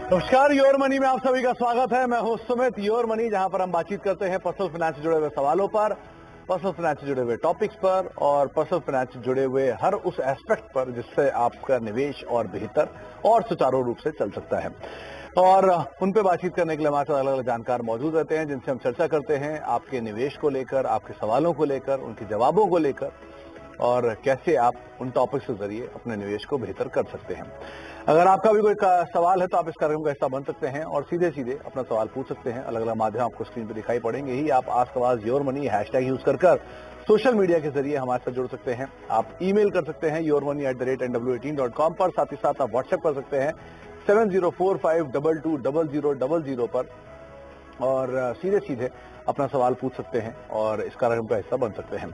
नमस्कार, your money में आप सभी का स्वागत है। मैं हूं सुमित। योर मनी, जहां पर हम बातचीत करते हैं पर्सनल फाइनेंस से जुड़े हुए सवालों पर, पर्सनल फाइनेंस से जुड़े हुए टॉपिक्स पर और पर्सनल फाइनेंस से जुड़े हुए हर उस एस्पेक्ट पर जिससे आपका निवेश और बेहतर और सुचारू रूप से चल सकता है। और उन पे बातचीत करने के लिए हमारे साथ अलग अलग जानकार मौजूद रहते हैं, जिनसे हम चर्चा करते हैं आपके निवेश को लेकर, आपके सवालों को लेकर, उनके जवाबों को लेकर और कैसे आप उन टॉपिक्स के जरिए अपने निवेश को बेहतर कर सकते हैं। अगर आपका भी कोई सवाल है तो आप इस कार्यक्रम का हिस्सा बन सकते हैं और सीधे सीधे अपना सवाल पूछ सकते हैं। अलग अलग माध्यम आपको स्क्रीन पर दिखाई पड़ेंगे ही। आप आस्क आवाज योर मनी हैशटैग यूज कर सोशल मीडिया के जरिए हमारे साथ जुड़ सकते हैं। आप ईमेल कर सकते हैं yourmoney@nw18.com पर। साथ ही साथ आप व्हाट्सएप कर सकते हैं 7045220000 पर और सीधे सीधे अपना सवाल पूछ सकते हैं और इस कार्यक्रम का हिस्सा बन सकते हैं।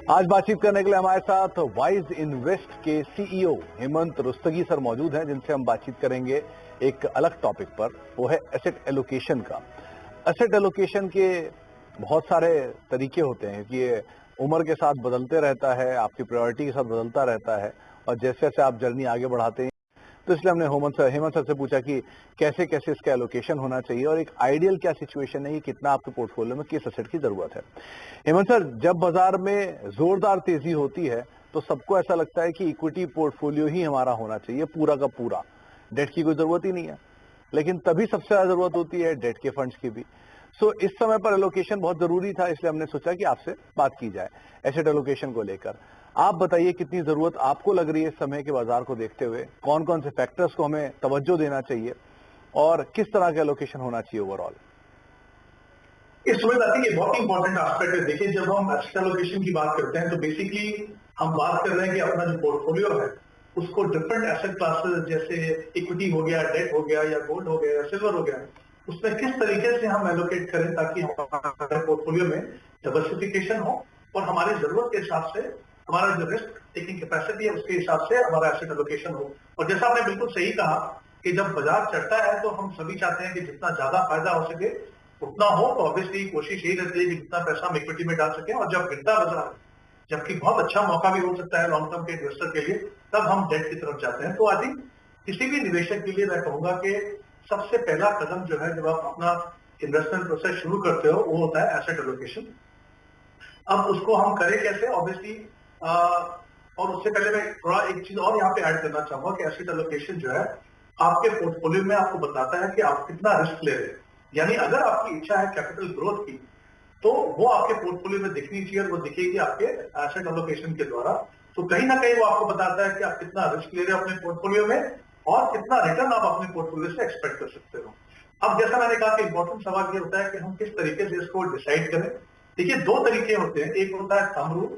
आज बातचीत करने के लिए हमारे साथ वाइज इन्वेस्ट के सीईओ हेमंत रुस्तगी सर मौजूद हैं, जिनसे हम बातचीत करेंगे एक अलग टॉपिक पर। वो है एसेट एलोकेशन का। एसेट एलोकेशन के बहुत सारे तरीके होते हैं कि ये उम्र के साथ बदलते रहता है, आपकी प्रायोरिटी के साथ बदलता रहता है और जैसे जैसे आप जर्नी आगे बढ़ाते हैं, तो इसलिए हमने हेमंत सर से पूछा कि कैसे कैसे इसका एलोकेशन होना चाहिए और एक आइडियल क्या सिचुएशन है, ये कितना आपके पोर्टफोलियो में किस एसेट की जरूरत है। हेमंत सर, जब बाजार में जोरदार तेजी होती है तो सबको ऐसा लगता है कि इक्विटी पोर्टफोलियो ही हमारा होना चाहिए पूरा का पूरा, डेट की कोई जरूरत ही नहीं है। लेकिन तभी सबसे ज्यादा जरूरत होती है डेट के फंड्स की भी। सो इस समय पर एलोकेशन बहुत जरूरी था, इसलिए हमने सोचा कि आपसे बात की जाए एसेट एलोकेशन को लेकर। आप बताइए कितनी जरूरत आपको लग रही है इस समय के बाजार को देखते हुए, कौन कौन से फैक्टर्स को हमें तवज्जो देना चाहिए और किस तरह का एलोकेशन होना चाहिए ओवरऑल। इस समय आई थिंक ये बहुत इंपॉर्टेंट एस्पेक्ट है। देखिए, जब हम एसेट एलोकेशन की बात करते हैं तो बेसिकली हम बात कर रहे हैं कि अपना जो पोर्टफोलियो है उसको डिफरेंट एसेट क्लासेस जैसे इक्विटी हो गया, डेट हो गया या गोल्ड हो गया या सिल्वर हो गया, उसमें किस तरीके से हम एलोकेट करें ताकि हमारे पोर्टफोलियो में डाइवर्सिफिकेशन हो और हमारी जरूरत के हिसाब से हमारा जो रिस्क टेकिंग कैपेसिटी है उसके हिसाब से हमारा एसेट एलोकेशन हो। और जैसा आपने बिल्कुल सही कहा कि जब बाजार चढ़ता है तो हम सभी चाहते हैं कि जितना ज्यादा फायदा हो सके उतना हो, तो ऑब्वियसली कोशिश यही रहती है कि जितना पैसा हम इक्विटी में डाल सकें। और जब गिरता बाजार, जबकि बहुत अच्छा मौका भी हो सकता है लॉन्ग टर्म के इन्वेस्टर के लिए, तब हम डेट की तरफ जाते हैं। तो आई थिंक किसी भी निवेशक के लिए मैं कहूंगा कि सबसे पहला कदम जो है जब आप अपना इन्वेस्टमेंट प्रोसेस शुरू करते हो वो होता है एसेट एलोकेशन। अब उसको हम करें कैसे, ऑब्वियसली और उससे पहले मैं थोड़ा एक चीज और यहाँ पे ऐड करना चाहूंगा कि एसेट एलोकेशन जो है आपके पोर्टफोलियो में आपको बताता है कि आप कितना रिस्क ले रहे हैं। यानी अगर आपकी इच्छा है कैपिटल ग्रोथ की तो वो आपके पोर्टफोलियो में दिखनी चाहिए और वो दिखेगी आपके एसेट एलोकेशन के द्वारा। तो कहीं ना कहीं वो आपको बताता है कि आप कितना रिस्क ले रहे हो अपने पोर्टफोलियो में और कितना रिटर्न आप अपने पोर्टफोलियो से एक्सपेक्ट कर सकते हो। अब जैसा मैंने कहा कि इंपॉर्टेंट सवाल ये होता है कि हम किस तरीके से इसको डिसाइड करें। देखिए, दो तरीके होते हैं। एक होता है थंब रूल,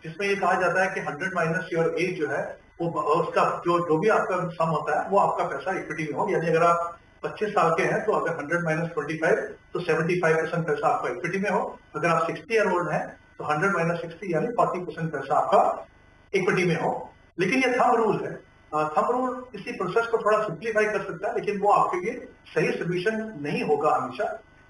जिसमें ये कहा जाता है कि 100 माइनस योर एज जो है वो उसका जो भी आपका सम होता है वो आपका पैसा इक्विटी में हो। यानी अगर आप 25 साल के हैं तो अगर 100 माइनस 25 तो 75% पैसा आपका इक्विटी में हो। अगर आप 60 ईयर ओल्ड हैं तो 100 माइनस 60 यानी 40% पैसा आपका इक्विटी में हो। लेकिन ये थंब रूल है। थंब रूल इसी प्रोसेस को थोड़ा सिंप्लीफाई कर सकता है, लेकिन वो आपके लिए सही सोल्यूशन नहीं होगा हमेशा,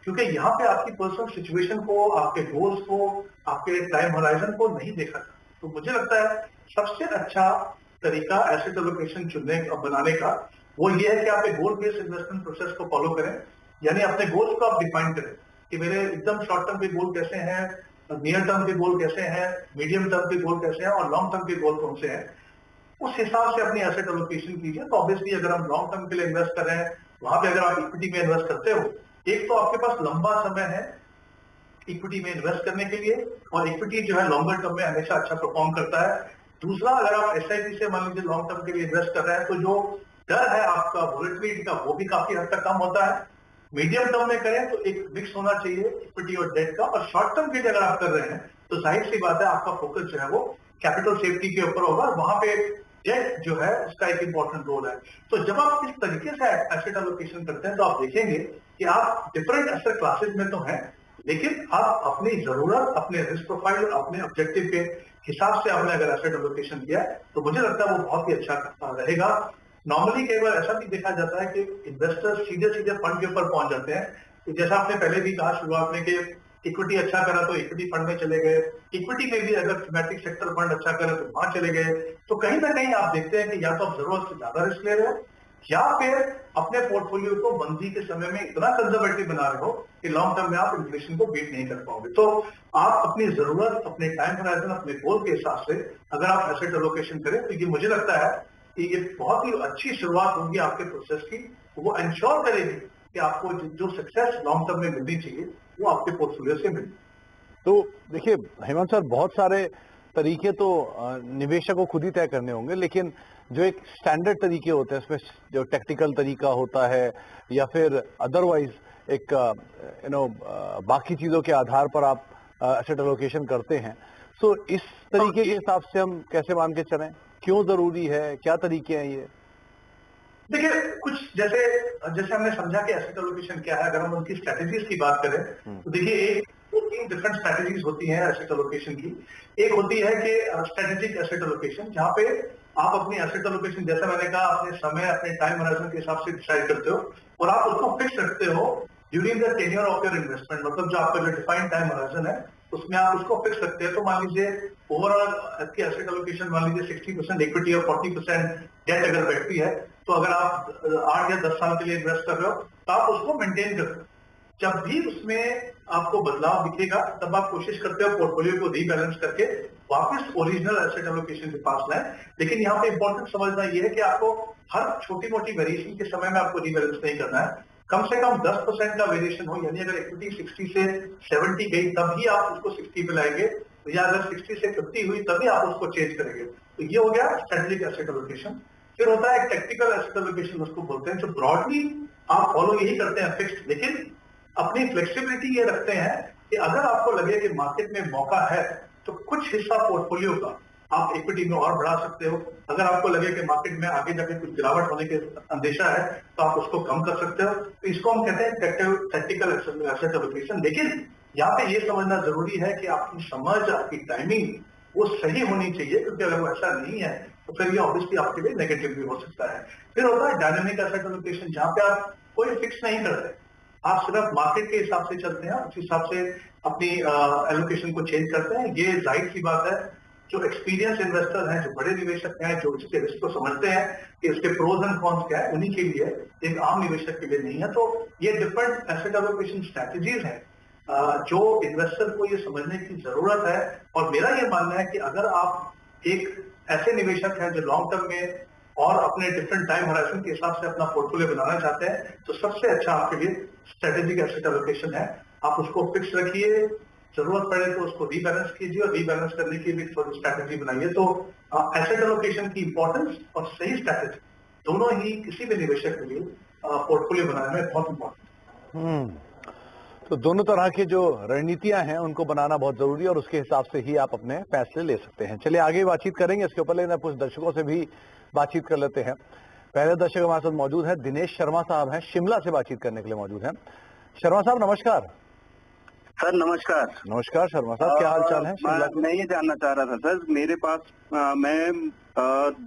क्योंकि यहाँ पे आपकी पर्सनल सिचुएशन को, आपके गोल्स को, आपके टाइम होराइजन को नहीं देखा। तो मुझे लगता है सबसे अच्छा तरीका एसेट एलोकेशन चुनने और बनाने का वो ये है कि आप एक गोल बेस्ड इन्वेस्टमेंट प्रोसेस को फॉलो करें। यानी अपने गोल्स को आप डिफाइन करें कि मेरे एकदम शॉर्ट टर्म के गोल कैसे हैं, नियर टर्म के गोल कैसे हैं, मीडियम टर्म के गोल कैसे हैं और लॉन्ग टर्म के गोल कौन से हैं। उस हिसाब से अपनी एसेट एलोकेशन कीजिए। तो ऑब्वियसली अगर हम लॉन्ग टर्म के लिए इन्वेस्ट कर रहे हैं, वहां पे अगर आप इक्विटी में इन्वेस्ट करते हो, एक तो आपके पास लंबा समय है इक्विटी में इन्वेस्ट करने के लिए और इक्विटी जो है लॉन्गर टर्म में हमेशा अच्छा परफॉर्म करता है। दूसरा, अगर आप एसआईपी से मान लीजिए लॉन्ग टर्म के लिए इन्वेस्ट कर रहे हैं तो जो डर है आपका वोलेटिलिटी का वो भी काफी हद तक कम होता है। मीडियम टर्म में करें तो एक मिक्स होना चाहिए इक्विटी और डेट का। और शॉर्ट टर्म के लिए अगर आप कर रहे हैं तो जाहिर सी बात है आपका फोकस जो है वो कैपिटल सेफ्टी के ऊपर होगा। वहां पे डेट जो है उसका एक इंपॉर्टेंट रोल है। तो जब आप इस तरीके से एसेट एलोकेशन करते हैं तो आप देखेंगे कि आप डिफरेंट एसेट क्लासेस में तो हैं, लेकिन आप अपनी जरूरत, अपने रिस्क प्रोफाइल और अपने ऑब्जेक्टिव के हिसाब से आपने अगर एसेट एलोकेशन किया है तो मुझे लगता है वो बहुत ही अच्छा रहेगा। नॉर्मली कई बार ऐसा भी देखा जाता है कि इन्वेस्टर्स सीधे सीधे फंड के ऊपर पहुंच जाते हैं। तो जैसा आपने पहले भी कहा शुरुआत में कि इक्विटी अच्छा करा तो इक्विटी फंड में चले गए, इक्विटी में भी अगर थीमेटिक सेक्टर फंड अच्छा करे तो वहां चले गए। तो कहीं ना कहीं आप देखते हैं कि या तो आप जरूरत से ज्यादा रिस्क ले रहे हो या फिर अपने पोर्टफोलियो को मंदी के समय में इतना कंजर्वेटिव बना रहे हो कि लॉन्ग टर्म में आप इन्फ्लेशन को बीट नहीं कर पाओगे। तो आप अपनी जरूरत, अपने टाइम होराइजन, अपने गोल के हिसाब से अगर आप एसेट एलोकेशन करें तो ये मुझे लगता है कि ये बहुत ही अच्छी शुरुआत होगी आपके प्रोसेस की। वो इंश्योर करेगी कि आपको जो सक्सेस लॉन्ग टर्म में मिलनी चाहिए वो आपके पोर्टफोलियो से मिले। तो देखिए हेमंत सर, बहुत सारे तरीके तो निवेशक को खुद ही तय करने होंगे, लेकिन जो एक स्टैंडर्ड तरीके होते हैं, इसमें जो टेक्निकल तरीका होता है या फिर अदरवाइज एक बाकी चीजों के आधार पर आप एसेट एलोकेशन करते हैं, तो इस तरीके के हिसाब से हम कैसे मान के चलें, क्यों जरूरी है, क्या तरीके हैं ये? देखिए, कुछ जैसे हमने समझा कि एसेट एलोकेशन क्या है। अगर हम उनकी स्ट्रेटेजीज की बात करें तो देखिए, एक दो तीन डिफरेंट स्ट्रेटेजीज होती हैं एसेट एलोकेशन की। एक होती है कि स्ट्रेटेजिक एसेट एलोकेशन, जहां पे आप अपनी एसेट एलोकेशन, जैसे मैंने कहा, अपने समय, अपने टाइम होराइजन के हिसाब से डिसाइड करते हो और आप उसको फिक्स रखते हो during the tenure of your investment. मतलब जो आपका जो डिफाइंड टाइम होराइजन है उसमें आप उसको फिक्स रखते हैं। तो मान लीजिए ओवरऑल आपकी एसेट एलोकेशन मान लीजिए 60% इक्विटी और 40% डेट अगर बैठती है, तो अगर आप 8 या 10 साल के लिए इन्वेस्ट कर रहे हो तो आप उसको मेंटेन करते हो। जब भी उसमें आपको बदलाव दिखेगा तब आप कोशिश करते हो पोर्टफोलियो को रीबैलेंस करके वापस ओरिजिनल एसेट एलोकेशन के पास लाएं। लेकिन यहाँ पे इंपॉर्टेंट समझना ये है कि आपको हर छोटी मोटी वेरिएशन के समय में आपको रीबैलेंस नहीं करना है। कम से कम 10% का वेरिएशन हो, यानी अगर इक्विटी 60 से 70 गई तब ही आप उसको 60 पे लाएंगे, या अगर 60 से 50 हुई तभी आप उसको चेंज करेंगे। तो ये हो गया स्ट्रेटेजिक एसेट एलोकेशन। फिर होता है टेक्निकल एसेट एलोकेशन, उसको बोलते हैं, जो ब्रॉडली आप फॉलो यही करते हैं फिक्स्ड, लेकिन अपनी फ्लेक्सिबिलिटी ये रखते हैं कि अगर आपको लगे कि मार्केट में मौका है तो कुछ हिस्सा पोर्टफोलियो का आप इक्विटी में और बढ़ा सकते हो। अगर आपको लगे कि मार्केट में आगे जाके कुछ गिरावट होने के अंदेशा है तो आप उसको कम कर सकते हो। तो इसको हम कहते हैं टेक्निकल एसेट एलोकेशन। लेकिन यहाँ पे ये समझना जरूरी है कि आपकी समझ, आपकी टाइमिंग वो सही होनी चाहिए, क्योंकि अगर वो ऐसा नहीं है तो फिर ये ऑब्वियसली आपके लिए नेगेटिव भी हो सकता है। फिर होता है डायनामिक एसेट एलोकेशन, जहां पे आप कोई फिक्स नहीं करते, आप सिर्फ मार्केट के हिसाब से चलते हैं, उस हिसाब से अपनी एलोकेशन को चेंज करते हैं। ये जाहिर सी बात है, जो एक्सपीरियंस इन्वेस्टर हैं, जो बड़े निवेशक हैं, जो इसके रिस्क को समझते हैं कि इसके प्रोज एंड कॉन्स क्या है, उन्हीं के लिए, एक आम निवेशक के लिए नहीं है। तो ये डिफरेंट एसेट एलोकेशन स्ट्रैटेजीज हैं जो इन्वेस्टर को ये समझने की जरूरत है। और मेरा ये मानना है कि अगर आप एक ऐसे निवेशक हैं जो लॉन्ग टर्म में और अपने डिफरेंट टाइम होराइजन के हिसाब से अपना पोर्टफोलियो बनाना चाहते हैं, तो सबसे अच्छा आपके लिए स्ट्रेटेजिक एसेट एलोकेशन है। आप उसको फिक्स रखिए, जरूरत पड़े तो उसको रीबैलेंस कीजिए, और रीबैलेंस करने की भी थोड़ी स्ट्रैटेजी बनाइए। तो एसेट एलोकेशन की इंपॉर्टेंस और सही स्ट्रैटेजी दोनों ही किसी भी निवेशक के लिए पोर्टफोलियो बनाने में बहुत इंपॉर्टेंट। तो दोनों तरह की जो रणनीतियां हैं उनको बनाना बहुत जरूरी है और उसके हिसाब से ही आप अपने फैसले ले सकते हैं। चलिए आगे बातचीत करेंगे इसके ऊपर, लेकिन कुछ दर्शकों से भी बातचीत कर लेते हैं। पहले दर्शक हमारे साथ मौजूद है, दिनेश शर्मा साहब हैं, शिमला से बातचीत करने के लिए मौजूद हैं। शर्मा साहब नमस्कार। सर नमस्कार। नमस्कार शर्मा साहब, क्या हाल चाल है? मैं ये जानना चाह रहा था सर, मेरे पास मैं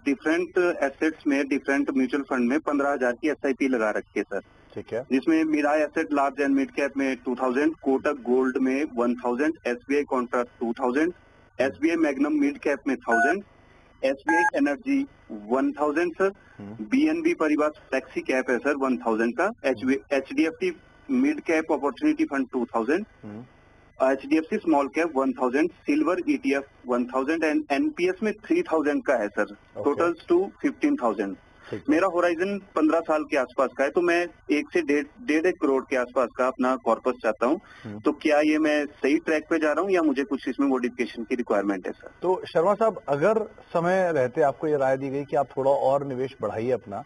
डिफरेंट एसेट्स में, डिफरेंट म्यूचुअल फंड में 15,000 की SIP लगा रखी है सर। ठीक है। जिसमें मेरा asset large and mid cap में 2000, कोटक गोल्ड में 1000, SBI Contra 2000, SBI magnum mid cap में 1000, SBI एनर्जी 1000 सर, BNB परिवार फ्लेक्सी कैप है सर 1000 का, HDFC mid cap opportunity fund 2000, HDFC small cap 1000, silver ETF 1000 and NPS में 3000 का है sir. Totals to 15,000। मेरा होराइजन 15 साल के आसपास का है, तो मैं 1 से 1.5 करोड़ के आसपास का अपना कॉर्पस चाहता हूँ। तो क्या ये मैं सही ट्रैक पे जा रहा हूँ या मुझे कुछ इसमें मॉडिफिकेशन की रिक्वायरमेंट है सर? तो शर्मा साहब, अगर समय रहते आपको ये राय दी गई कि आप थोड़ा और निवेश बढ़ाइए अपना,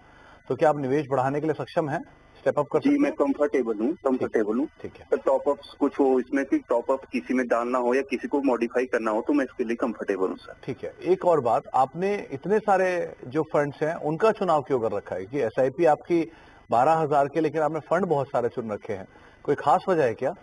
तो क्या आप निवेश बढ़ाने के लिए सक्षम हैं? स्टेप अप कर सकते हैं? जी मैं कंफर्टेबल हूँ। ठीक है। तो टॉपअप्स कुछ हो इसमें, कि टॉपअप किसी में डालना हो या किसी को मॉडिफाई करना हो, तो मैं इसके लिए कंफर्टेबल हूँ सर। ठीक है। एक और बात, आपने इतने सारे जो फंड्स हैं उनका चुनाव क्यों कर रखा है? कि SIP आपकी 12,000 के, लेकिन आपने फंड बहुत सारे चुन रखे हैं, कोई खास वजह है क्या?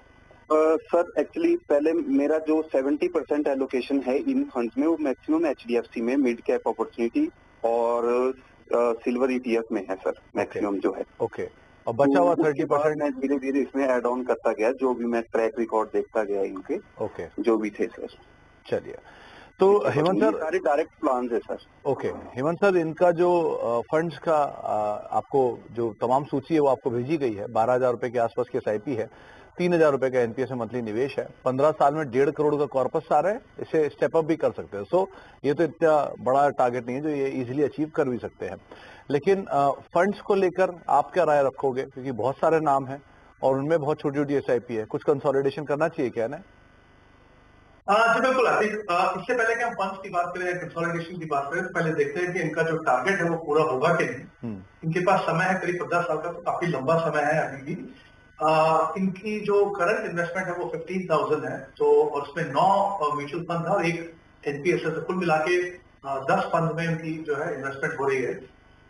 सर एक्चुअली पहले मेरा जो 70% एलोकेशन है इन फंड्स में, वो मैक्सिमम HDFC में मिड कैप अपॉर्चुनिटी और सिल्वर ETF में है सर, मैक्सिमम जो है। ओके। और बचा हुआ 30% मैं धीरे धीरे इसमें ऐड ऑन करता गया, जो भी मैं ट्रैक रिकॉर्ड देखता गया इनके। ओके। जो भी थे सर। चलिए, तो हेमंत सर, सारे डायरेक्ट प्लान है सर। ओके हेमंत सर, इनका जो फंड्स का आपको जो तमाम सूची है वो आपको भेजी गई है। 12,000 रुपए के आसपास की SIP है, 3,000 रुपए का NPS में मंथली निवेश है, 15 साल में 1.5 करोड़ का कॉर्पस आ रहा है, इसे स्टेप अप भी कर सकते हैं। सो ये तो इतना बड़ा टारगेट नहीं है जो ये इजीली अचीव कर भी सकते हैं। लेकिन फंड्स को लेकर आप क्या राय रखोगे, क्योंकि बहुत सारे नाम हैं और उनमें बहुत छोटी छोटी SIP है, कुछ कंसोलिडेशन करना चाहिए क्या ना? जी बिल्कुल आतिक, इससे पहले कि हम फंड्स की बात करें या कंसोलिडेशन की बात करें तो पहले देखते हैं कि इनका जो टारगेट है वो पूरा होगा कि नहीं। इनके पास समय है करीब 15 साल का, तो काफी लंबा समय है अभी भी। इनकी जो करंट इन्वेस्टमेंट है वो 15,000 है, तो और उसमें 9 म्यूचुअल फंड है और 1 NPS है, तो कुल मिला के 10 फंड में इनकी जो है इन्वेस्टमेंट हो रही है।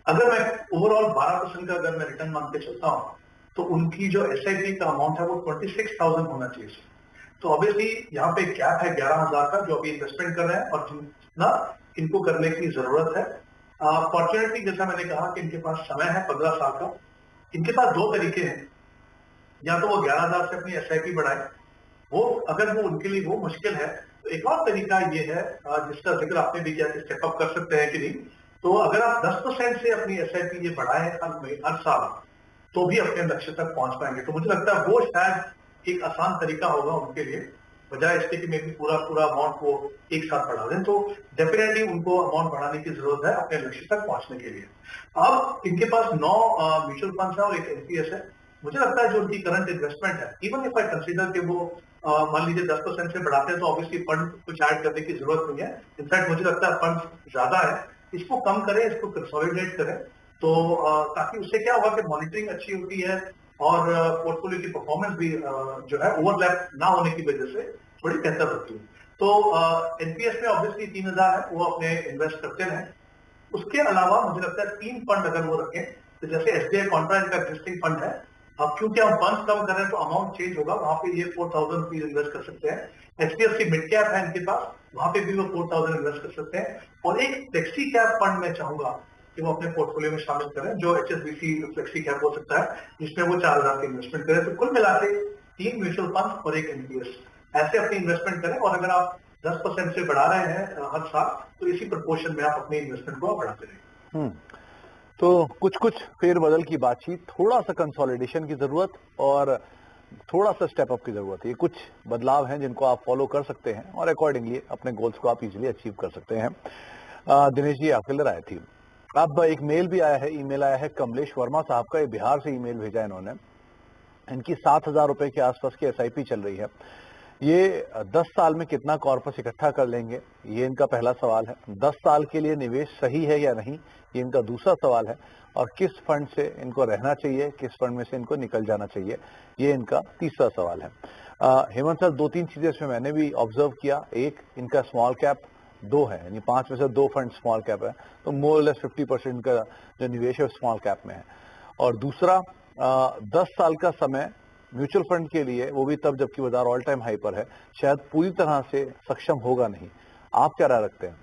अगर मैं ओवरऑल 12% का अगर मैं रिटर्न मान के चलता हूँ तो उनकी जो SIP का अमाउंट है वो 26,000 होना चाहिए। तो ऑब्वियसली यहाँ पे गैप है 11,000 का जो अभी इन्वेस्टमेंट कर रहे हैं और जितना इनको करने की जरूरत है। फॉर्चुनेटली जैसा मैंने कहा कि इनके पास समय है 15 साल का। इनके पास 2 तरीके हैं, या तो वो 11,000 से अपनी SIP बढ़ाए, वो अगर वो उनके लिए वो मुश्किल है तो एक और तरीका ये है जिसका जिक्र आपने भी किया कि स्टेप अप कर सकते हैं कि नहीं। तो अगर आप 10% से अपनी SIP ये बढ़ाए हर साल तो भी अपने लक्ष्य तक पहुंच पाएंगे। तो मुझे लगता है वो शायद एक आसान तरीका होगा उनके लिए, बजाय इसके कि मैं भी पूरा अमाउंट को एक साथ बढ़ा दें। तो डेफिनेटली उनको अमाउंट बढ़ाने की जरूरत है अपने लक्ष्य तक पहुंचने के लिए। अब इनके पास 9 म्यूचुअल फंड्स है और 1 NPS है। मुझे लगता है जो उनकी करंट इन्वेस्टमेंट है, इवन इफ आई कंसीडर कि वो मान लीजिए 10% से बढ़ाते हैं तो ऑब्वियसली फंड कुछ ऐड करने की जरूरत नहीं है। इनफैक्ट मुझे लगता है फंड ज्यादा है, इसको कम करें, इसको कंसोलिडेट करें, तो ताकि उससे क्या होगा कि मॉनिटरिंग अच्छी होती है और पोर्टफोलियो की परफॉर्मेंस भी जो है ओवरलैप ना होने की वजह से थोड़ी बेहतर होती है। तो NPS में ऑब्वियसली 3,000 है, वो अपने इन्वेस्ट करते हैं। उसके अलावा मुझे लगता है 3 फंड अगर वो रखें, तो जैसे SBI कॉन्ट्रा का एग्जिस्टिंग फंड है, अब क्योंकि हम फंड कम कर रहे हैं तो अमाउंट चेंज होगा, वहां पे ये 4,000 रुपीज इन्वेस्ट कर सकते हैं। HDFC मिड कैप है इनके पास, वहां पे भी वो 4,000 इन्वेस्ट कर सकते हैं। और एक फ्लेक्सी कैप फंड मैं चाहूंगा कि वो अपने पोर्टफोलियो में शामिल करें, जो HSBC फ्लेक्सी कैप हो सकता है, जिसमें वो 4,000 की इन्वेस्टमेंट करें। तो कुल मिला के 3 म्यूचुअल फंड और 1 NPS ऐसे अपनी इन्वेस्टमेंट करें। और अगर आप 10% से बढ़ा रहे हैं हर साल, तो इसी प्रोपोर्शन में आप अपनी इन्वेस्टमेंट को बढ़ाते रहें। तो कुछ फेरबदल की बातचीत, थोड़ा सा कंसोलिडेशन की जरूरत और थोड़ा सा स्टेप अप की जरूरत है। ये कुछ बदलाव हैं जिनको आप फॉलो कर सकते हैं और अकॉर्डिंगली अपने गोल्स को आप इजीली अचीव कर सकते हैं। दिनेश जी, आपके लिए राय थी। अब एक मेल भी आया है, ईमेल आया है कमलेश वर्मा साहब का, ये बिहार से ईमेल भेजा इन्होंने। इनकी 7,000 रुपए के आसपास की SIP चल रही है। ये 10 साल में कितना कॉर्पस इकट्ठा कर लेंगे, ये इनका पहला सवाल है। 10 साल के लिए निवेश सही है या नहीं, ये इनका दूसरा सवाल है। और किस फंड से इनको रहना चाहिए, किस फंड में से इनको निकल जाना चाहिए, ये इनका तीसरा सवाल है। हेमंत सर, 2-3 चीजें इसमें मैंने भी ऑब्जर्व किया। एक, इनका स्मॉल कैप 2 है, यानी 5 में से 2 फंड स्मॉल कैप है, तो मोर लेस 50% का जो निवेश है स्मॉल कैप में है। और दूसरा, 10 साल का समय म्यूचुअल फंड के लिए, वो भी तब जबकि बाजार ऑल टाइम हाई पर है, शायद पूरी तरह से सक्षम होगा नहीं। आप क्या राय रखते हैं?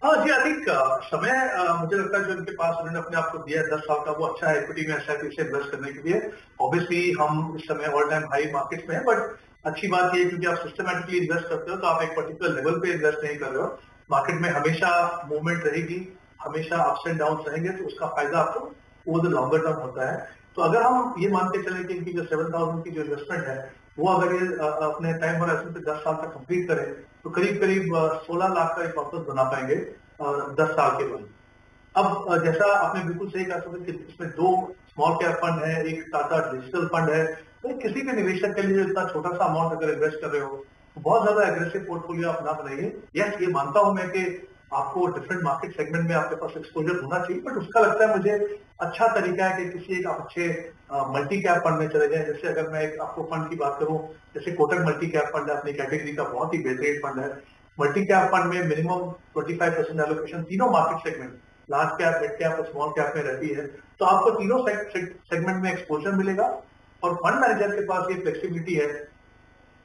हाँ जी, अधिक समय मुझे लगता है जो इनके पास उन्होंने अपने आप को दिया है 10 साल का, वो अच्छा है इक्विटी में SIP से इन्वेस्ट करने के लिए। ऑब्वियसली हम इस समय ऑल टाइम हाई मार्केट में है, बट अच्छी बात ये है क्योंकि आप सिस्टमेटिकली इन्वेस्ट करते हो तो आप एक पर्टिकुलर लेवल पे इन्वेस्ट नहीं कर रहे हो। मार्केट में हमेशा मूवमेंट रहेगी, हमेशा अप्स एंड डाउन रहेंगे, तो उसका फायदा आपको ओवर द लॉन्गर टर्म होता है। तो अगर हम ये मान के चले कि इनकी जो 7,000 की जो इन्वेस्टमेंट है वो अगर ये अपने टाइम होराइजन पे 10 साल तक कंप्लीट करें तो करीब 16 लाख का एक कॉर्पस बना पाएंगे 10 साल के बाद। अब जैसा आपने बिल्कुल सही कहा कि इसमें 2 स्मॉल कैप फंड है, एक टाटा डिजिटल फंड है। तो किसी भी निवेशक के लिए इतना छोटा सा अमाउंट अगर इन्वेस्ट कर रहे हो तो बहुत ज्यादा एग्रेसिव पोर्टफोलियो आप ना बनाइए। यस, ये मानता हूं मैं कि आपको डिफरेंट मार्केट सेगमेंट में आपके पास एक्सपोजर होना चाहिए, बट उसका लगता है मुझे अच्छा तरीका है कि किसी एक अच्छे मल्टी कैप फंड में चले जाए। जैसे अगर मैं एक आपको फंड की बात करूं, जैसे कोटक मल्टी कैप फंड है, अपनी कैटेगरी का बहुत ही बेहतरीन फंड है। मल्टी कैप फंड में मिनिमम 25% एलोकेशन तीनों market segment, large cap, mid cap और स्मॉल कैप में रहती है। तो आपको तीनों सेगमेंट में एक्सपोजर मिलेगा और फंड मैनेजर के पास ये फ्लेक्सिबिलिटी है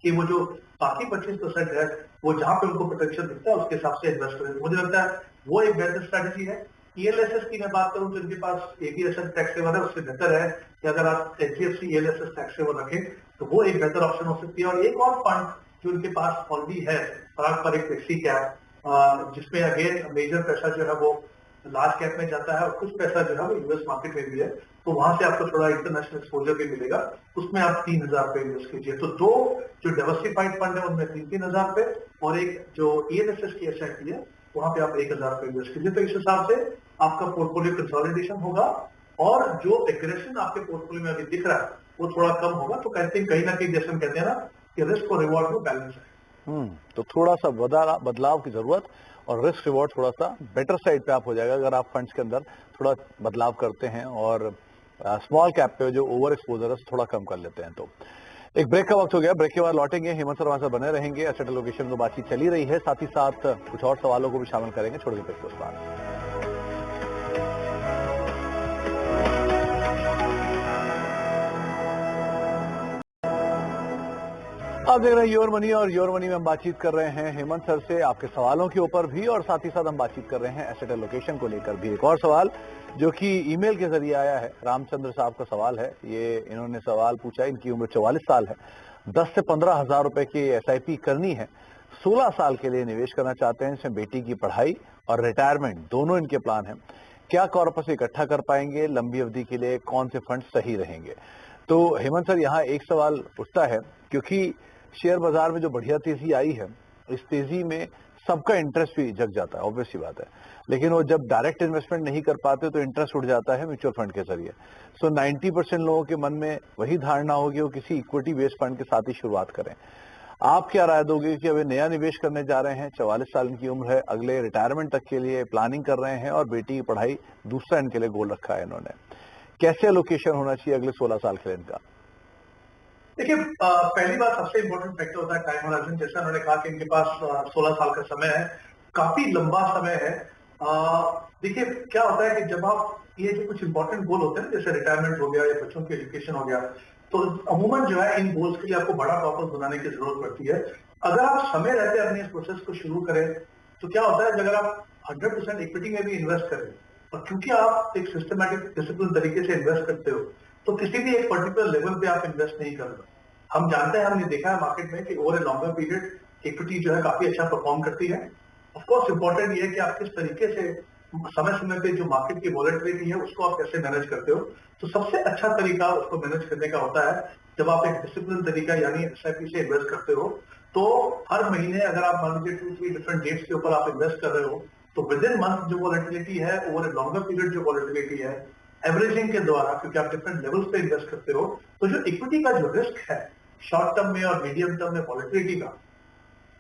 कि वो जो बाकी 25% है वो जहां पे उनको पोटेंशियल दिखता है उसके हिसाब से इन्वेस्ट करें। मुझे लगता है वो एक बेहतर स्ट्रेटेजी है। ELSS की मैं बात करूं तो इनके पास ABSL टैक्स सेवर है, उससे बेहतर है कि अगर आप HDFC ELSS टैक्स सेवर रखें तो वो एक बेहतर ऑप्शन हो सकती है। और एक और फंड जो इनके पास ऑलरेडी है पारंपरिक फ्लेक्सी कैप, जिसमें अगेन मेजर पैसा जो है वो लार्ज कैप में जाता है और कुछ पैसा जो है वो यूएस मार्केट में भी है, तो वहां से आपको थोड़ा इंटरनेशनल एक्सपोजर भी मिलेगा, उसमें आप 3,000 रुपए इन्वेस्ट कीजिए। तो दो जो डाइवर्सिफाइड फंड है उनमें 3,000 रुपए और एक जो ENSS की एसआईपी है वहां पे आप 1,000 रुपए इन्वेस्ट कीजिए। तो इस हिसाब से आपका पोर्टफोलियो कंसोलिडेशन होगा और जो एग्रेशन आपके पोर्टफोलियो में अभी दिख रहा है वो थोड़ा कम होगा। तो कहते हैं कहीं ना कहीं जैसे हम कहते हैं ना कि रिस्क और रिवॉर्ड में बैलेंस है। तो थोड़ा सा बदलाव की जरूरत और रिस्क रिवॉर्ड थोड़ा सा बेटर साइड पे आप हो जाएगा अगर आप फंड्स के अंदर थोड़ा बदलाव करते हैं और स्मॉल कैप पे जो ओवर एक्सपोजर है थोड़ा कम कर लेते हैं। तो एक ब्रेक का वक्त हो गया, ब्रेक के बाद लौटेंगे। हेमंत सर हमारे साथ बने रहेंगे, एसेट एलोकेशन में बातचीत चली रही है, साथ ही साथ कुछ और सवालों को भी शामिल करेंगे छोटे से ब्रेक के बाद। आप देख रहे हैं योर मनी और योर मनी में हम बातचीत कर रहे हैं हेमंत सर से आपके सवालों के ऊपर भी और साथ ही साथ हम बातचीत कर रहे हैं एसेट एलोकेशन को लेकर भी। एक और सवाल जो कि ईमेल के जरिए आया है, रामचंद्र साहब का सवाल है। ये इन्होंने सवाल पूछा, इनकी उम्र 44 साल है, 10 से 15,000 रुपए की SIP करनी है, 16 साल के लिए निवेश करना चाहते हैं, इसमें बेटी की पढ़ाई और रिटायरमेंट दोनों इनके प्लान है। क्या कॉर्पस इकट्ठा कर पाएंगे, लंबी अवधि के लिए कौन से फंड सही रहेंगे? तो हेमंत सर यहाँ एक सवाल उठता है, क्योंकि शेयर बाजार में जो बढ़िया तेजी आई है, इस तेजी में सबका इंटरेस्ट भी जग जाता है, ऑब्वियस सी बात है, लेकिन वो जब डायरेक्ट इन्वेस्टमेंट नहीं कर पाते तो इंटरेस्ट उठ जाता है म्यूचुअल फंड के जरिए। सो 90% लोगों के मन में वही धारणा होगी वो किसी इक्विटी बेस्ड फंड के साथ ही शुरुआत करें। आप क्या राय दोगे कि अभी नया निवेश करने जा रहे हैं, 44 साल इनकी उम्र है, अगले रिटायरमेंट तक के लिए प्लानिंग कर रहे हैं और बेटी की पढ़ाई दूसरा इनके लिए गोल रखा है इन्होंने, कैसे एलोकेशन होना चाहिए अगले 16 साल के लिए इनका? देखिए, पहली बात सबसे इंपॉर्टेंट फैक्टर होता है टाइम होराइजन। जैसा उन्होंने कहा कि इनके पास 16 साल का समय है, काफी लंबा समय है। देखिए क्या होता है कि जब आप ये जो कुछ इंपॉर्टेंट गोल होते हैं जैसे रिटायरमेंट हो गया या बच्चों की एजुकेशन हो गया, तो अमूमन जो है इन गोल्स के लिए आपको बड़ा कॉर्पस बनाने की जरूरत पड़ती है। अगर आप समय रहते अपने इस प्रोसेस को शुरू करें तो क्या होता है, अगर आप 100% इक्विटी में भी इन्वेस्ट करें और क्योंकि आप एक सिस्टमैटिक डिसिप्लिन तरीके से इन्वेस्ट करते हो तो किसी भी एक पर्टिकुलर लेवल पे आप इन्वेस्ट नहीं कर रहे। हम जानते हैं, हमने देखा है मार्केट में कि over a longer period equity जो है काफी अच्छा परफॉर्म करती है। ऑफ कोर्स इंपॉर्टेंट ये है कि आप किस तरीके से समय समय पे जो मार्केट की वॉलेटिलिटी है उसको आप कैसे मैनेज करते हो। तो सबसे अच्छा तरीका उसको मैनेज करने का होता है जब आप एक डिसिप्लिन तरीका यानी SIP से इन्वेस्ट करते हो, तो हर महीने अगर आप मान लीजिए 2-3 डिफरेंट डेट्स के ऊपर आप इन्वेस्ट कर रहे हो तो विद इन मंथ जो वॉलेटिलिटी है, ओवर ए लॉन्गर पीरियड जो वॉलेटिलिटी है, एवरेजिंग के द्वारा, क्योंकि आप डिफरेंट लेवल्स पे इन्वेस्ट करते हो, तो जो इक्विटी का जो रिस्क है शॉर्ट टर्म में और मीडियम टर्म में वॉलेटिलिटी का,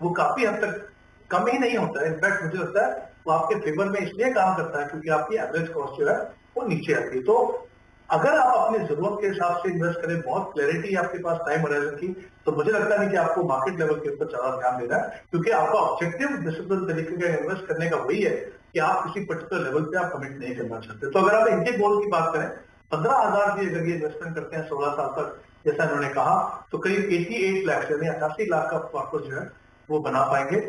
वो काफी हद तक कम ही नहीं होता है। इनफैक्ट मुझे लगता है वो आपके फेवर में इसलिए काम करता है क्योंकि आपकी एवरेज कॉस्ट जो है वो नीचे आती है। तो अगर आप अपनी जरूरत के हिसाब से इन्वेस्ट करें, बहुत क्लैरिटी है आपके पास टाइम होराइजन की, तो मुझे लगता नहीं कि आपको मार्केट लेवल के ऊपर ज्यादा ध्यान देना है, क्योंकि आपका ऑब्जेक्टिव डिसिप्लिन तरीके का इन्वेस्ट करने का वही है कि आप किसी पर्टिकुलर लेवल पे आप कमिट नहीं करना चाहते। तो अगर आप इनके गोल की बात करें, 15,000 की अगर ये इन्वेस्टमेंट करते हैं 16 साल तक, जैसा इन्होंने कहा, तो करीब 88 लाख यानी 88 लाख का कॉर्पस जो है वो बना पाएंगे।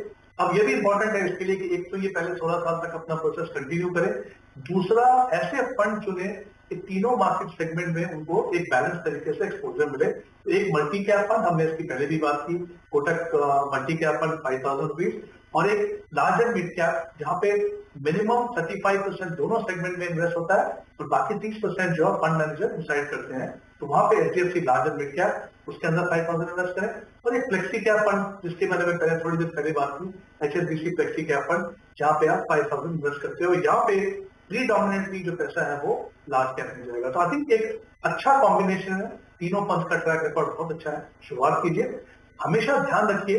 अब ये भी इंपॉर्टेंट है इसके लिए कि एक तो ये पहले 16 साल तक अपना प्रोसेस कंटिन्यू करें, दूसरा ऐसे फंड चुने कि तीनों मार्केट सेगमेंट में उनको एक बैलेंस तरीके से एक्सपोजर मिले। तो एक मल्टी कैप फंड, हमने इसकी पहले भी बात की, Kotak multi cap fund 5,000 rupees, और एक लार्ज एंड मिड कैप जहां पे मिनिमम 35% दोनों सेगमेंट में इन्वेस्ट होता है और बाकी 30% जो फंड मैनेजर डिसाइड करते हैं। तो वहां पे HDFC large and mid cap, उसके अंदर 5,000 इन्वेस्ट करें, और एक फ्लेक्सी कैप फंड जिसके मैंने पहले थोड़ी देर पहले बात की, HSBC फ्लेक्सी कैप फंड, जहां पे आप 5,000 इन्वेस्ट करते हो। यहाँ पे प्रीडोमिनेटली जो पैसा है वो लार्ज कैप में जाएगा। तो आई थिंक एक अच्छा कॉम्बिनेशन है, तीनों फंड्स का ट्रैक रिकॉर्ड बहुत अच्छा है। शुरुआत कीजिए, हमेशा ध्यान रखिए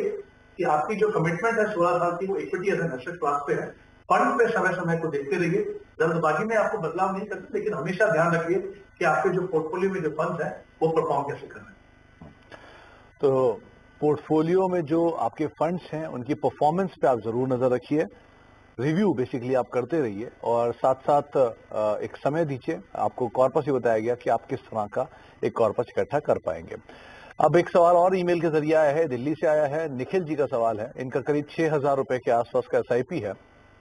कि आपकी जो कमिटमेंट है 16 साल की वो equity as an asset class पे है। फंड पे समय समय को देखते रहिए, जल्दबाजी में आपको बदलाव नहीं करते, लेकिन हमेशा ध्यान रखिए कि आपके जो पोर्टफोलियो में जो फंड्स हैं वो परफॉर्म कैसे कर रहे हैं। तो पोर्टफोलियो में जो आपके फंड्स हैं उनकी परफॉर्मेंस पे आप जरूर नजर रखिए, रिव्यू बेसिकली आप करते रहिए और साथ साथ एक समय दीजिए। आपको कॉर्पस ही बताया गया कि आप किस तरह का एक कॉर्पस इकट्ठा कर पाएंगे। अब एक सवाल और ईमेल के जरिए आया है, दिल्ली से आया है, निखिल जी का सवाल है। इनका करीब 6,000 रुपए के आसपास का SIP है,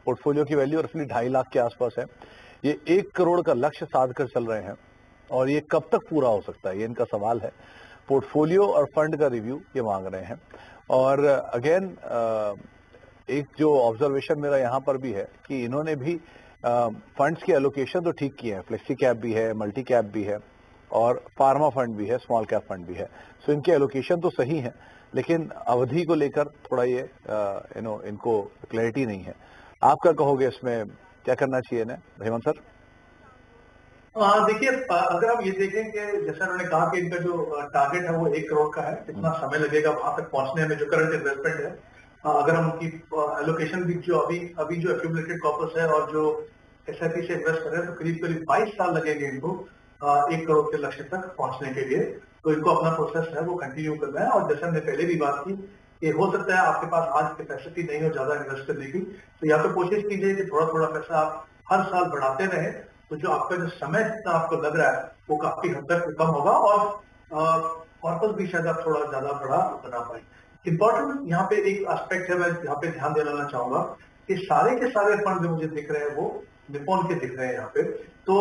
पोर्टफोलियो की वैल्यू रफली 2.5 लाख के आसपास है। ये 1 करोड़ का लक्ष्य साध कर चल रहे हैं और ये कब तक पूरा हो सकता है, ये इनका सवाल है। पोर्टफोलियो और फंड का रिव्यू ये मांग रहे हैं। और अगेन एक जो ऑब्जर्वेशन मेरा यहाँ पर भी है कि इन्होंने भी फंड्स की एलोकेशन तो ठीक किए हैं, फ्लेक्सी कैप भी है, मल्टी कैप भी है और फार्मा फंड भी है, स्मॉल कैप फंड भी है। सो इनके एलोकेशन तो सही है, लेकिन अवधि को लेकर थोड़ा ये इनको क्लैरिटी नहीं है। आप क्या कहोगे इसमें, क्या करना चाहिए ना हेमंत सर? देखिए, अगर हम ये देखें कि जैसा उन्होंने कहा कि इनका जो टारगेट है वो 1 करोड़ का है, कितना समय लगेगा वहां तक पहुंचने में, जो करंट इन्वेस्टमेंट है, अगर हम उनकी एलोकेशन भी जो अभी जो एक्यूमुलेटेड कॉर्पस है और जो एसआईपी से इन्वेस्ट कर रहे हैं, तो करीब करीब 22 साल लगेंगे इनको 1 करोड़ के लक्ष्य तक पहुंचने के लिए। तो इनको अपना प्रोसेस है वो कंटिन्यू करना है। और जैसे हमने पहले भी बात की कि हो सकता है आपके पास आज कैपेसिटी नहीं हो ज्यादा इन्वेस्ट करने की, तो या तो कोशिश कीजिए कि थोड़ा थोड़ा पैसा आप हर साल बढ़ाते रहे, तो जो आपका जो समय जितना आपको लग रहा है वो काफी हद तक कम होगा और कॉर्पस भी शायद आप थोड़ा ज्यादा बड़ा बना पाए। इंपॉर्टेंट यहाँ पे एक एस्पेक्ट है, मैं यहाँ पे ध्यान दिलाना चाहूंगा कि सारे के सारे फंड जो मुझे दिख रहे हैं वो निपॉन के दिख रहे हैं यहाँ पे। तो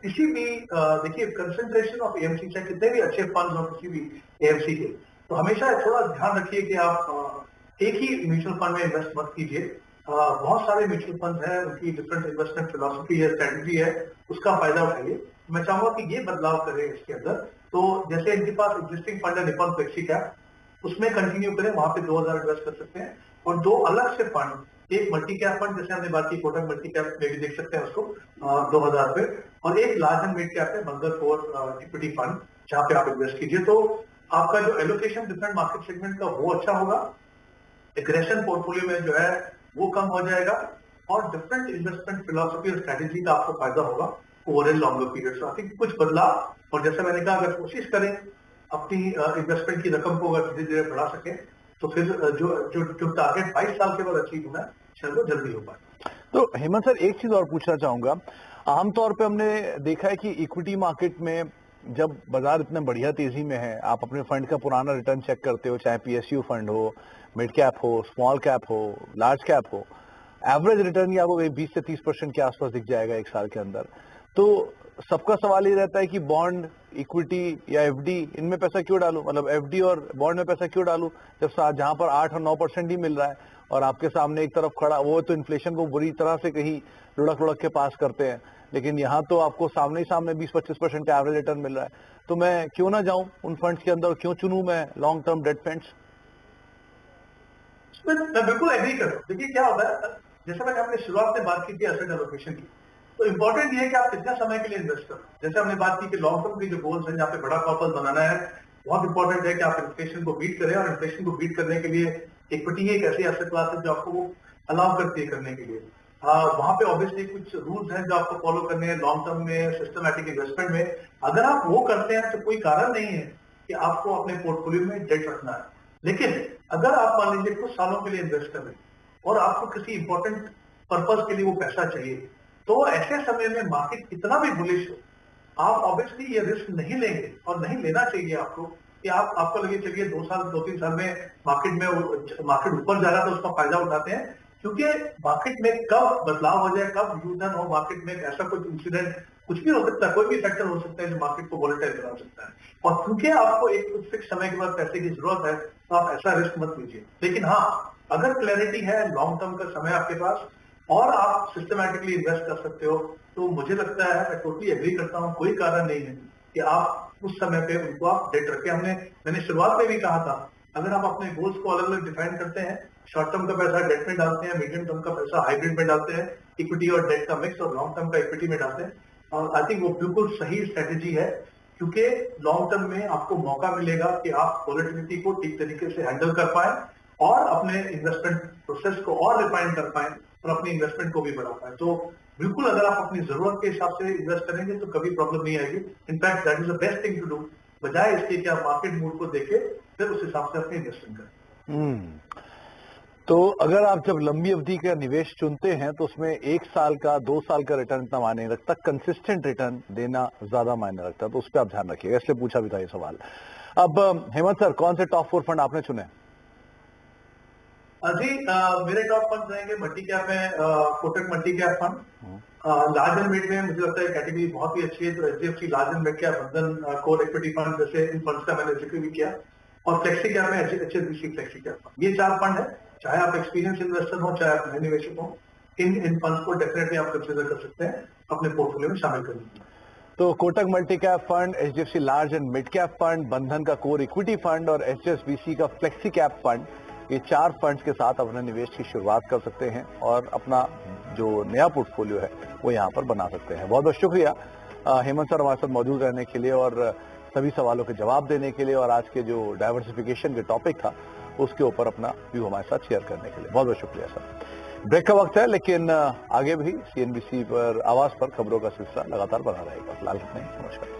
किसी भी देखिए कंसंट्रेशन ऑफ एएमसी, चाहे कितने भी अच्छे फंड हो किसी भी एएमसी के, तो हमेशा थोड़ा ध्यान रखिए कि आप एक ही म्यूचुअल फंड में इन्वेस्ट मत कीजिए। बहुत सारे म्यूचुअल फंड हैं, उनकी डिफरेंट इन्वेस्टमेंट फिलॉसफी है, स्ट्रेटजी है, उसका फायदा उठाइए। मैं चाहूंगा कि ये बदलाव करें इसके अंदर। तो जैसे इनके पास एग्जिस्टिंग फंड है निपॉन फ्लेक्सी कैप, उसमें कंटिन्यू करें, वहां पे 2000 इन्वेस्ट कर सकते हैं। और 2 अलग से फंड, एक मल्टी कैप फंड जैसे हमने बात की कोटक मल्टी कैप में भी देख सकते हैं उसको 2000 पे, और एक लार्ज एंड मिड कैप है बंगर 4 इक्विटी फंड, जहां पे आप इन्वेस्ट कीजिए। तो आपका जो एलोकेशन डिफरेंट मार्केट सेगमेंट का वो अच्छा होगा, एग्रेशन पोर्टफोलियो में जो है वो कम हो जाएगा, और डिफरेंट इन्वेस्टमेंट फिलॉसफी और स्ट्रेटेजी का आपको फायदा होगा over a longer period. So I think कुछ बदलाव, और जैसे मैंने कहा अगर कोशिश करें अपनी इन्वेस्टमेंट की रकम को अगर धीरे धीरे बढ़ा सके, तो फिर जो जो जो टारगेट 22 साल के बाद अचीव होना है शायद वो जल्दी हो पाए। तो हेमंत सर, एक चीज और पूछना चाहूंगा। आमतौर पे हमने देखा है कि इक्विटी मार्केट में जब बाजार इतने बढ़िया तेजी में है, आप अपने फंड का पुराना रिटर्न चेक करते हो, चाहे पीएसयू फंड हो, मिड कैप हो, स्मॉल कैप हो, लार्ज कैप हो, एवरेज रिटर्न ही आपको 20 से 30% के आसपास दिख जाएगा 1 साल के अंदर। तो सबका सवाल ये रहता है कि बॉन्ड, इक्विटी या एफडी, इनमें पैसा क्यों डालूं, मतलब एफडी और बॉन्ड में पैसा क्यों डालूं, जब जहां पर 8 और 9% ही मिल रहा है, और आपके सामने एक तरफ खड़ा वो तो इन्फ्लेशन को बुरी तरह से कहीं लुढ़क लुढ़क के पास करते हैं, लेकिन यहाँ तो आपको सामने ही सामने 20-25% का एवरेज रिटर्न मिल रहा है। तो मैं क्यों ना जाऊं उन फंड्स के अंदर, क्यों चुनूं मैं लॉन्ग टर्म डेट फंड्स? मैं बिल्कुल एग्री कर रहा हूँ। देखिए क्या होता है, जैसे मैंने अपने शुरुआत में बात की थी एसेट एलोकेशन की, तो इंपॉर्टेंट ये है कि आप कितने समय के लिए इन्वेस्ट करो। जैसे हमने बात की कि लॉन्ग टर्म की जो गोल्स हैं, जहाँ पे बड़ा कॉर्पस बनाना है, बहुत इंपॉर्टेंट है कि आप इन्फ्लेशन को बीट करें, और इन्फ्लेशन को बीट करने के लिए इक्विटी एक ऐसी एसेट क्लास है जो आपको वो अलाउ करती है करने के लिए। वहां पे ऑब्वियसली कुछ रूल्स हैं जो आपको फॉलो करने हैं लॉन्ग टर्म में, सिस्टमैटिक इन्वेस्टमेंट में। अगर आप वो करते हैं तो कोई कारण नहीं है कि आपको अपने पोर्टफोलियो में डेट रखना है। लेकिन अगर आप मान लीजिए कुछ सालों के लिए इन्वेस्ट कर रहे हैं और आपको किसी इंपॉर्टेंट पर्पज के लिए वो पैसा चाहिए, तो ऐसे समय में मार्केट कितना भी बुलिश हो, आप ऑब्वियसली ये रिस्क नहीं लेंगे, और नहीं लेना चाहिए आपको, कि आपको लगे चलिए 2-3 साल में मार्केट ऊपर जा रहा है तो उसका फायदा उठाते हैं। क्योंकि मार्केट में कब बदलाव हो जाए, कब यूटर्न हो मार्केट में, ऐसा कुछ इंसिडेंट कुछ भी हो सकता है, कोई भी फैक्टर हो सकता है जो मार्केट को वोलेटाइल बना सकता है। और क्योंकि आपको एक कुछ फिक्स समय के बाद पैसे की जरूरत है, तो आप ऐसा रिस्क मत लीजिए। लेकिन हाँ, अगर क्लैरिटी है, लॉन्ग टर्म का समय आपके पास, और आप सिस्टमैटिकली इन्वेस्ट कर सकते हो, तो मुझे लगता है, मैं टोटली एग्री करता हूँ, कोई कारण नहीं है कि आप उस समय पे उनको आप डेट रखें। मैंने शुरुआत में भी कहा था, अगर आप अपने गोल्स को अलग अलग डिफाइन करते हैं, शॉर्ट टर्म का पैसा डेट में डालते हैं, मीडियम टर्म का पैसा हाइब्रिड में डालते हैं, इक्विटी और डेट का मिक्स, और लॉन्ग टर्म का इक्विटी में डालते हैं, और आई थिंक वो बिल्कुल सही स्ट्रेटेजी है। क्योंकि लॉन्ग टर्म में आपको मौका मिलेगा कि आप वोलेटिलिटी को ठीक तरीके से हैंडल कर पाए, और अपने इन्वेस्टमेंट प्रोसेस को और रिफाइन कर पाए, और अपनी इन्वेस्टमेंट को भी बढ़ा पाए। तो बिल्कुल अगर आप अपनी जरूरत के हिसाब से इन्वेस्ट करेंगे तो कभी प्रॉब्लम नहीं आएगी। In fact that is the best thing to do, बजाय इसके कि आप मार्केट मूड को देखे फिर उस हिसाब से अपनी इन्वेस्टमेंट करें। तो अगर आप जब लंबी अवधि का निवेश चुनते हैं तो उसमें 1 साल का, 2 साल का रिटर्न इतना मायने नहीं रखता, कंसिस्टेंट रिटर्न देना ज्यादा मायने रखता है, तो उस पर आप ध्यान रखिएगा, इसलिए पूछा भी था ये सवाल। अब हेमंत सर, कौन से टॉप 4 फंड आपने चुने? जी, मेरे टॉप फंड रहेंगे मल्टी कैप में Kotak multi cap fund, large and mid में मुझे लगता है कैटेगरी बहुत ही अच्छी है, तो HDFC large and mid cap, बंधन कोर इक्विटी फंड, जैसे इन फंड्स का मैंने जिक्र भी किया। और फ्लेक्सी कैप में HSBC फ्लेक्सी कैप फंड। ये 4 फंड है। चाहे आप एक्सपीरियंस इन्वेस्टर हो, चाहे आप नए निवेशक हो, इन फंड्स को डेफिनेटली आप कंसिडर कर सकते हैं अपने पोर्टफोलियो में शामिल करने के लिए। तो Kotak multi cap fund, HDFC large and mid cap fund, बंधन का कोर इक्विटी फंड और HSBC का फ्लेक्सी कैप फंड, ये 4 फंड्स के साथ अपने निवेश की शुरुआत कर सकते हैं और अपना जो नया पोर्टफोलियो है वो यहाँ पर बना सकते हैं। बहुत बहुत शुक्रिया हेमंत सर हमारे साथ मौजूद रहने के लिए और सभी सवालों के जवाब देने के लिए और आज के जो डाइवर्सिफिकेशन के टॉपिक था उसके ऊपर अपना व्यू हमारे साथ शेयर करने के लिए बहुत बहुत शुक्रिया सर। ब्रेक का वक्त है लेकिन आगे भी CNBC पर आवाज पर खबरों का सिलसिला लगातार बना रहेगा। फिलहाल इतना ही, नमस्कार।